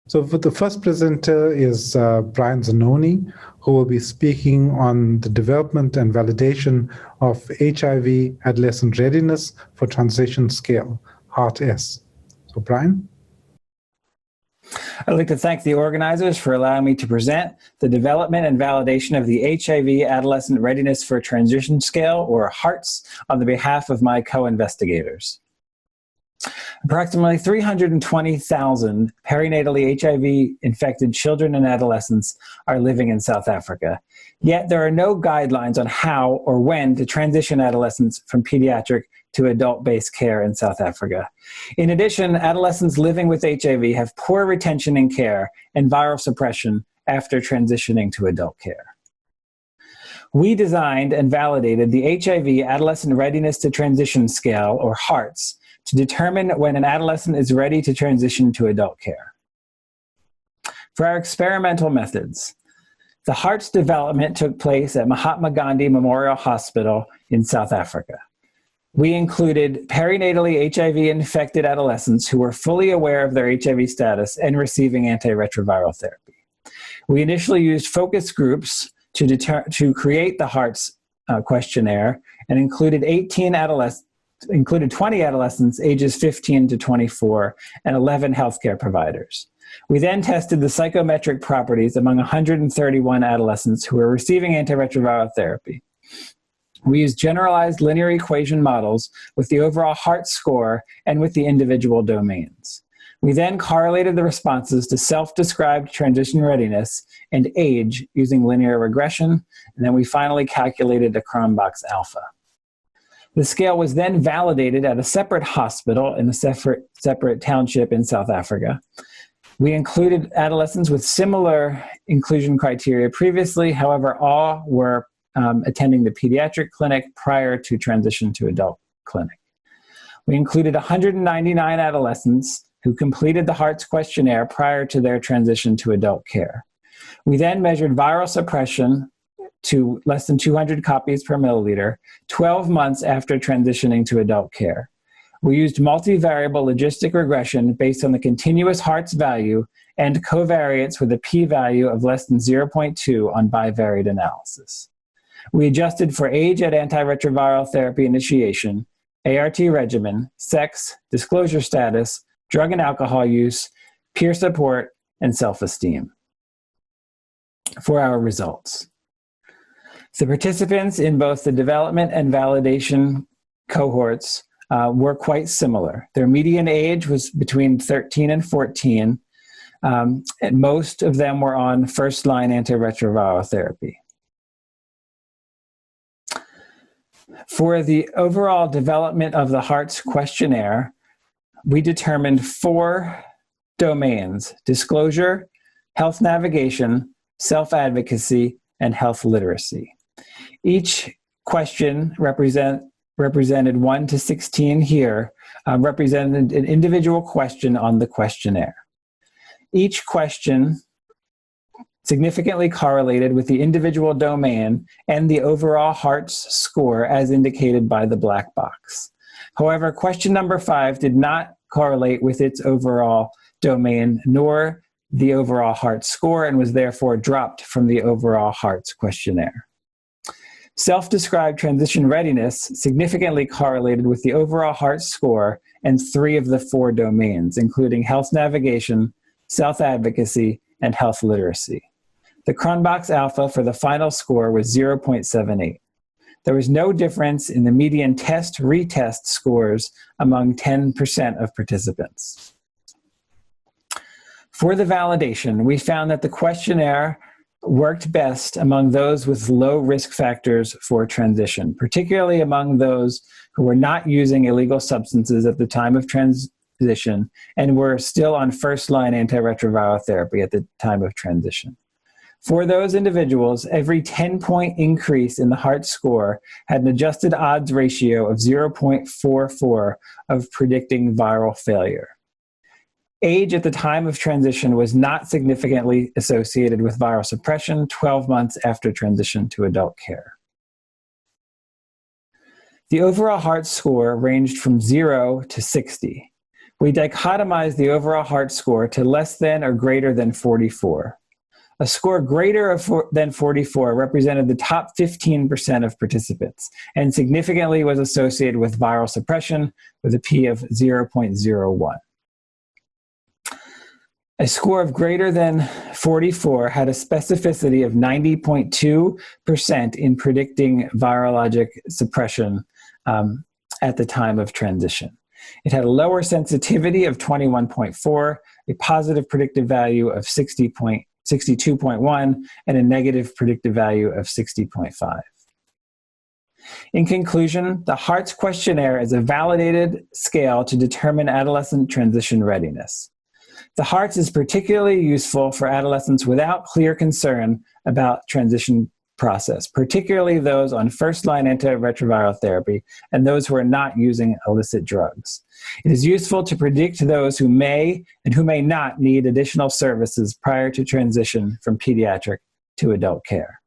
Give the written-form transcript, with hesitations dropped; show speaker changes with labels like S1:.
S1: So for the first presenter is Brian Zanoni, who will be speaking on the development and validation of HIV Adolescent Readiness for Transition Scale, HARTS. So Brian?
S2: I'd like to thank the organizers for allowing me to present the development and validation of the HIV Adolescent Readiness for Transition Scale, or HARTS, on the behalf of my co-investigators. Approximately 320,000 perinatally HIV-infected children and adolescents are living in South Africa. Yet there are no guidelines on how or when to transition adolescents from pediatric to adult-based care in South Africa. In addition, adolescents living with HIV have poor retention in care and viral suppression after transitioning to adult care. We designed and validated the HIV Adolescent Readiness to Transition Scale, or HARTS, to determine when an adolescent is ready to transition to adult care. For our experimental methods, the HARTS development took place at Mahatma Gandhi Memorial Hospital in South Africa. We included perinatally HIV-infected adolescents who were fully aware of their HIV status and receiving antiretroviral therapy. We initially used focus groups to create the HARTS questionnaire and included 20 adolescents ages 15 to 24 and 11 healthcare providers. We then tested the psychometric properties among 131 adolescents who were receiving antiretroviral therapy. We used generalized linear equation models with the overall HARTS score and with the individual domains. We then correlated the responses to self-described transition readiness and age using linear regression, and then we finally calculated a Cronbach's alpha. The scale was then validated at a separate hospital in a separate township in South Africa. We included adolescents with similar inclusion criteria previously, however, all were attending the pediatric clinic prior to transition to adult clinic. We included 199 adolescents who completed the HARTS questionnaire prior to their transition to adult care. We then measured viral suppression to less than 200 copies per milliliter, 12 months after transitioning to adult care. We used multivariable logistic regression based on the continuous HARTS value and covariates with a p-value of less than 0.2 on bivariate analysis. We adjusted for age at antiretroviral therapy initiation, ART regimen, sex, disclosure status, drug and alcohol use, peer support, and self-esteem. For our results, the participants in both the development and validation cohorts were quite similar. Their median age was between 13 and 14, and most of them were on first-line antiretroviral therapy. For the overall development of the HARTS questionnaire, we determined 4 domains: disclosure, health navigation, self-advocacy, and health literacy. Each question represented 1 to 16 here, represented an individual question on the questionnaire. Each question significantly correlated with the individual domain and the overall HARTS score as indicated by the black box. However, question number 5 did not correlate with its overall domain nor the overall HARTS score and was therefore dropped from the overall HARTS questionnaire. Self-described transition readiness significantly correlated with the overall HARTS score and 3 of the 4 domains, including health navigation, self-advocacy, and health literacy. The Cronbach's alpha for the final score was 0.78. There was no difference in the median test-retest scores among 10% of participants. For the validation, we found that the questionnaire worked best among those with low risk factors for transition, particularly among those who were not using illegal substances at the time of transition and were still on first-line antiretroviral therapy at the time of transition. For those individuals, every 10-point increase in the HARTS score had an adjusted odds ratio of 0.44 of predicting viral failure. Age at the time of transition was not significantly associated with viral suppression 12 months after transition to adult care. The overall HARTS score ranged from 0 to 60. We dichotomized the overall HARTS score to less than or greater than 44. A score greater than 44 represented the top 15% of participants and significantly was associated with viral suppression with a p of 0.01. A score of greater than 44 had a specificity of 90.2% in predicting virologic suppression at the time of transition. It had a lower sensitivity of 21.4, a positive predictive value of 62.1, and a negative predictive value of 60.5. In conclusion, the HARTS questionnaire is a validated scale to determine adolescent transition readiness. The HARTS is particularly useful for adolescents without clear concern about transition process, particularly those on first-line antiretroviral therapy and those who are not using illicit drugs. It is useful to predict those who may and who may not need additional services prior to transition from pediatric to adult care.